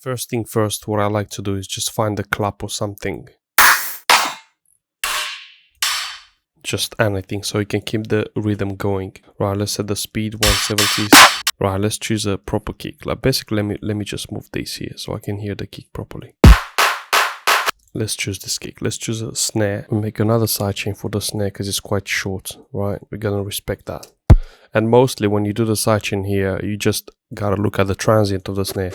First thing first, what I like to do is just find a clap or something. Just anything, so you can keep the rhythm going. Right, let's set the speed 170. Right, let's choose a proper kick. Like basically, let me just move this here so I can hear the kick properly. Let's choose this kick. Let's choose a snare. We make another sidechain for the snare because it's quite short. Right, we're gonna respect that. And mostly when you do the sidechain here, you just gotta look at the transient of the snare.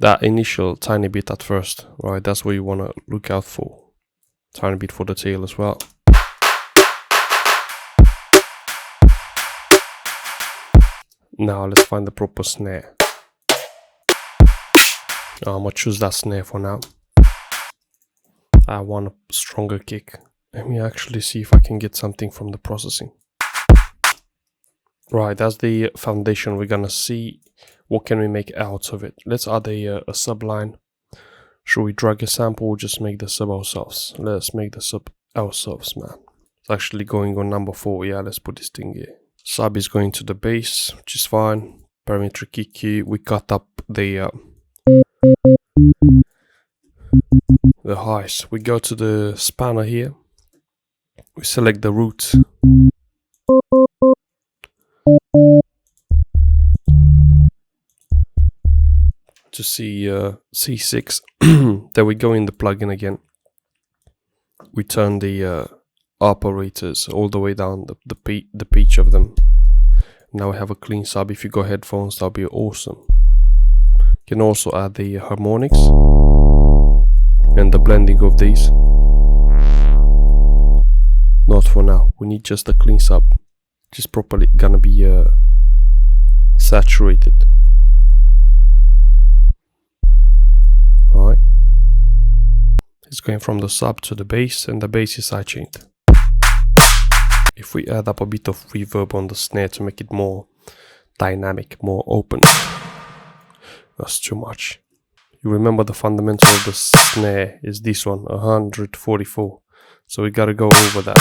That initial tiny bit at first, right? That's what you wanna look out for. Tiny bit for the tail as well. Now let's find the proper snare. I'm gonna choose that snare for now. I want a stronger kick. Let me actually see if I can get something from the processing. Right, that's the foundation. We're gonna see what can we make out of it. Let's add a subline. Should we drag a sample or just make the sub ourselves? Let's make the sub ourselves, man. It's actually going on number 4. Yeah, let's put this thing here. Sub is going to the bass, which is fine. Parametric EQ. We cut up the highs. We go to the spanner here. We select the root. To see C6. Then we go in the plugin again. We turn the operators all the way down, the pitch of them. Now we have a clean sub. If you go headphones, that'll be awesome. You can also add the harmonics and the blending of these. Not for now. We need just a clean sub. Just properly gonna be saturated. Alright. It's going from the sub to the bass, and the bass is sidechained. If we add up a bit of reverb on the snare to make it more dynamic, more open, that's too much. You remember the fundamental of the snare is this one, 144. So we gotta go over that.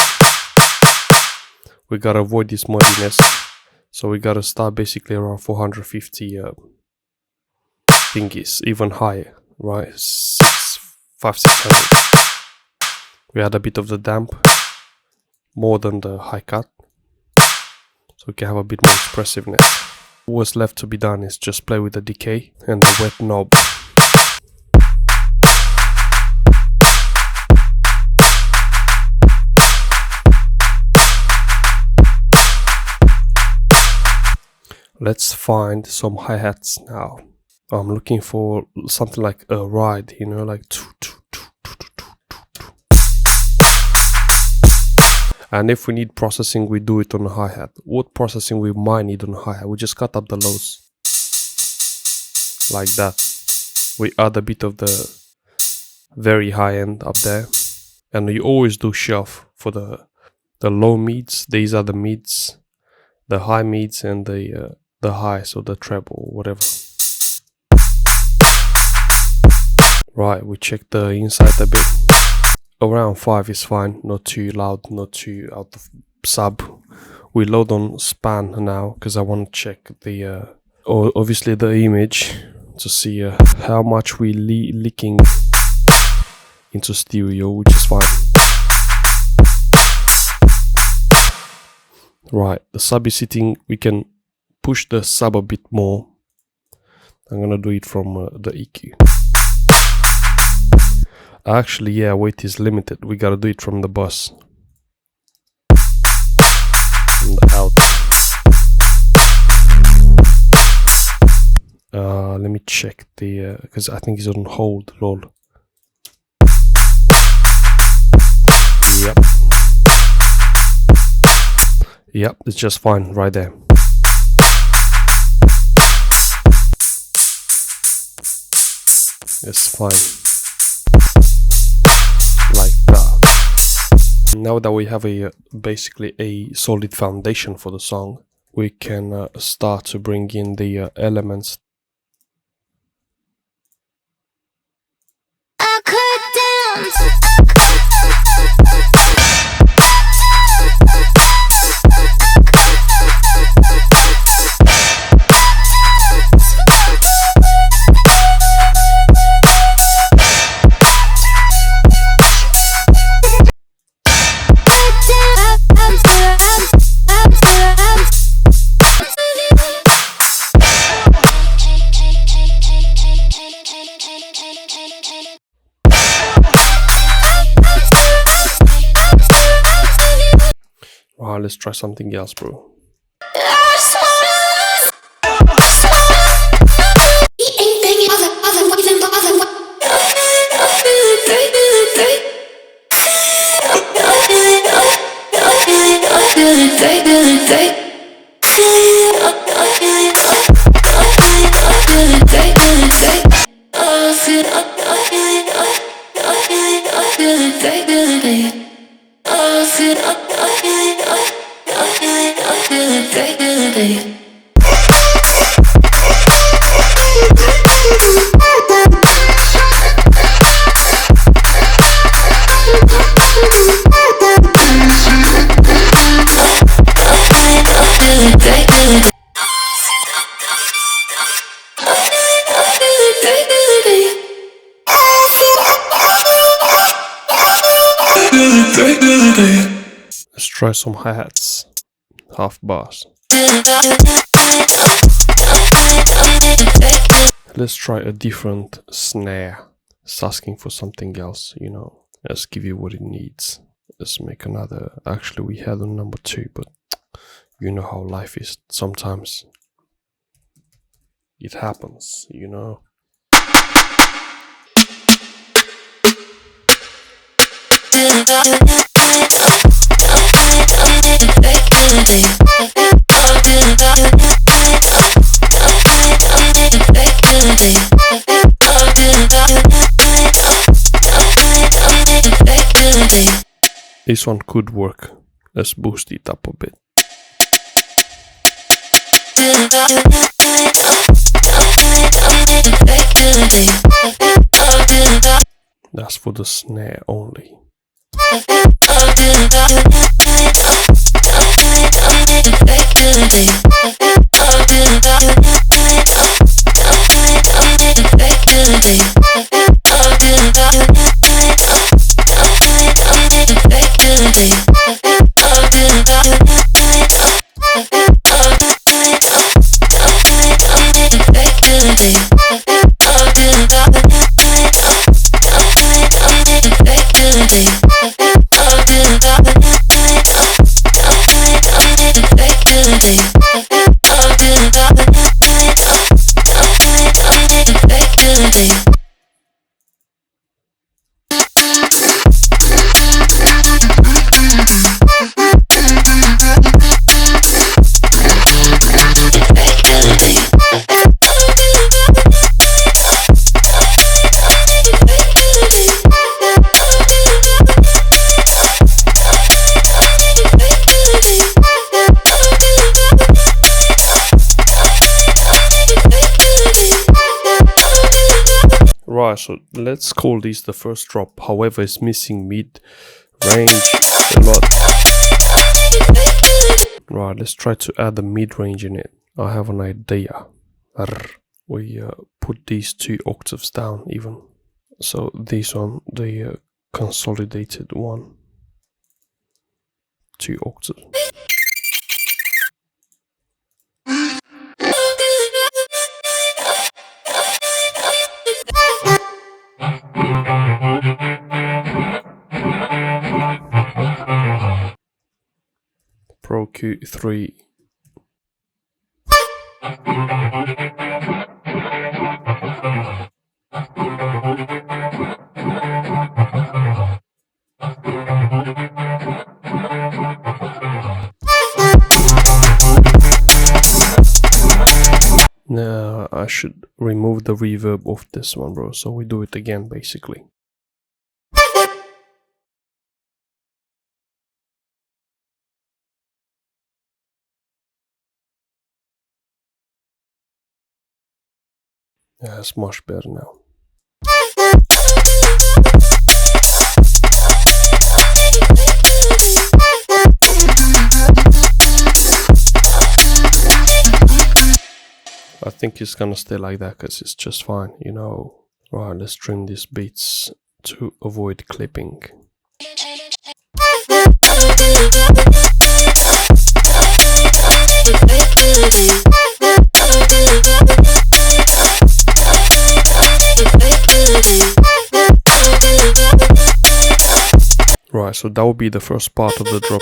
We gotta avoid this muddiness. So we gotta start basically around 450 thingies, even higher, right? 500-600. We add a bit of the damp, more than the high cut, so we can have a bit more expressiveness. What's left to be done is just play with the decay and the wet knob. Let's find some hi-hats now. I'm looking for something like a ride, you know, like and if we need processing, we do it on a hi-hat. What processing we might need on a hi-hat? We just cut up the lows like that. We add a bit of the very high end up there, and we always do shelf for the low mids. These are the mids, the high mids, and the high, so the treble, whatever. Right, we check the inside a bit. Around 5 is fine, not too loud, not too out of sub. We load on span now because I want to check the obviously the image to see how much we leaking into stereo, which is fine. Right, the sub is sitting. We can push the sub a bit more. I'm gonna do it from the EQ. Actually, yeah, weight is limited. We gotta do it from the bus. From the out. Let me check the because I think it's on hold. Lol. Yep. Yep, it's just fine right there. It's fine. Like that. Now that we have basically a solid foundation for the song, we can start to bring in the elements. I could dance. Right, let's try something else, bro. Let's try some hi-hats, half bars. Let's try a different snare. It's asking for something else, you know. Let's give you what it needs. Let's make another. Actually, we had on number 2, but you know how life is. Sometimes it happens, you know. This one could work. Let's boost it up a bit. That's for the snare only. Right, so let's call this the first drop. However, it's missing mid range a lot. Right, let's try to add the mid range in it. I have an idea. We put these 2 octaves down even. So this one, the consolidated one, 2 octaves. Pro Q3. Now I should remove the reverb of this one, bro. So we do it again, basically. Yeah, it's much better now. I think it's gonna stay like that because it's just fine, you know. Right, let's trim these beats to avoid clipping. Right, so that will be the first part of the drop.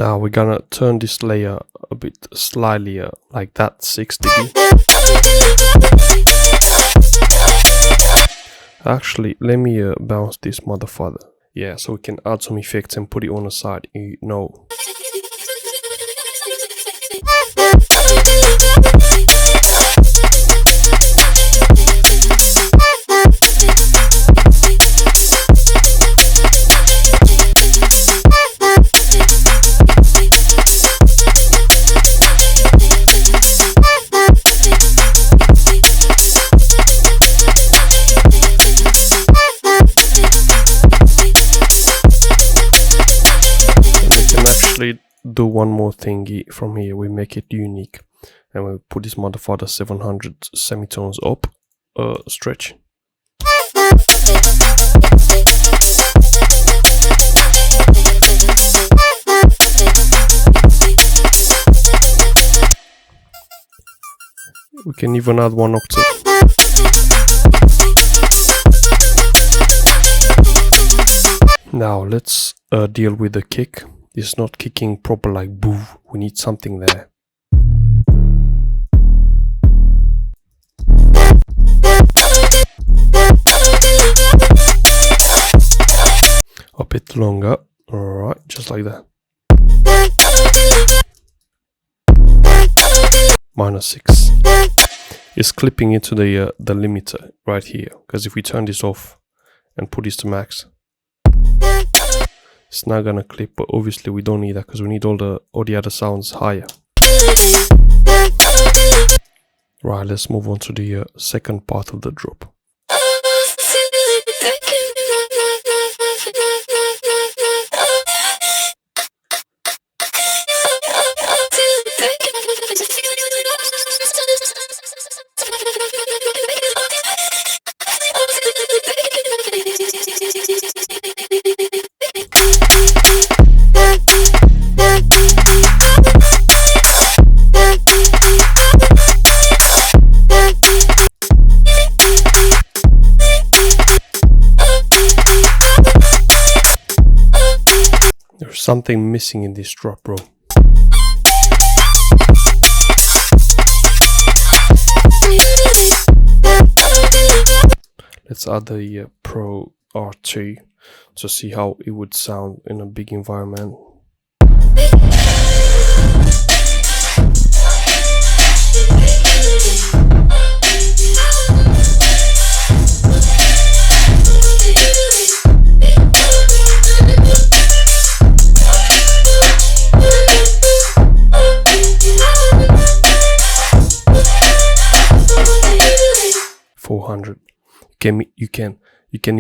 Now we're gonna turn this layer a bit slightly like that, 6 dB. Actually, let me bounce this motherfucker. Yeah, so we can add some effects and put it on the side, you know. Do one more thingy from here. We make it unique and we put this motherfucker 700 semitones up, stretch. We can even add 1 octave. Now let's deal with the kick. It's not kicking proper like boo. We need something there. A bit longer. Alright, just like that. -6. It's clipping into the limiter right here. Because if we turn this off and put this to max, it's not gonna clip, but obviously we don't need that because we need all the other sounds higher. Right, let's move on to the second part of the drop. There's something missing in this drop, bro. Let's add the Pro R2 to see how it would sound in a big environment. You can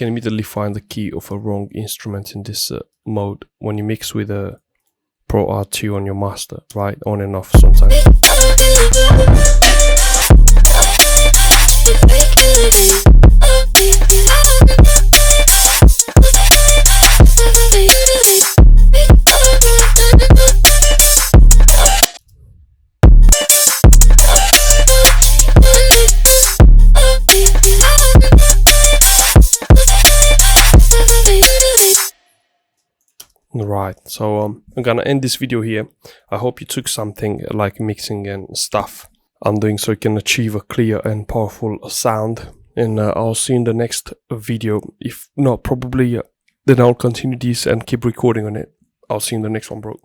immediately find the key of a wrong instrument in this mode when you mix with a Pro R2 on your master, right? On and off sometimes. Right, so I'm gonna end this video here. I hope you took something like mixing and stuff I'm doing so you can achieve a clear and powerful sound. And I'll see you in the next video. If not, probably then I'll continue this and keep recording on it. I'll see you in the next one, bro.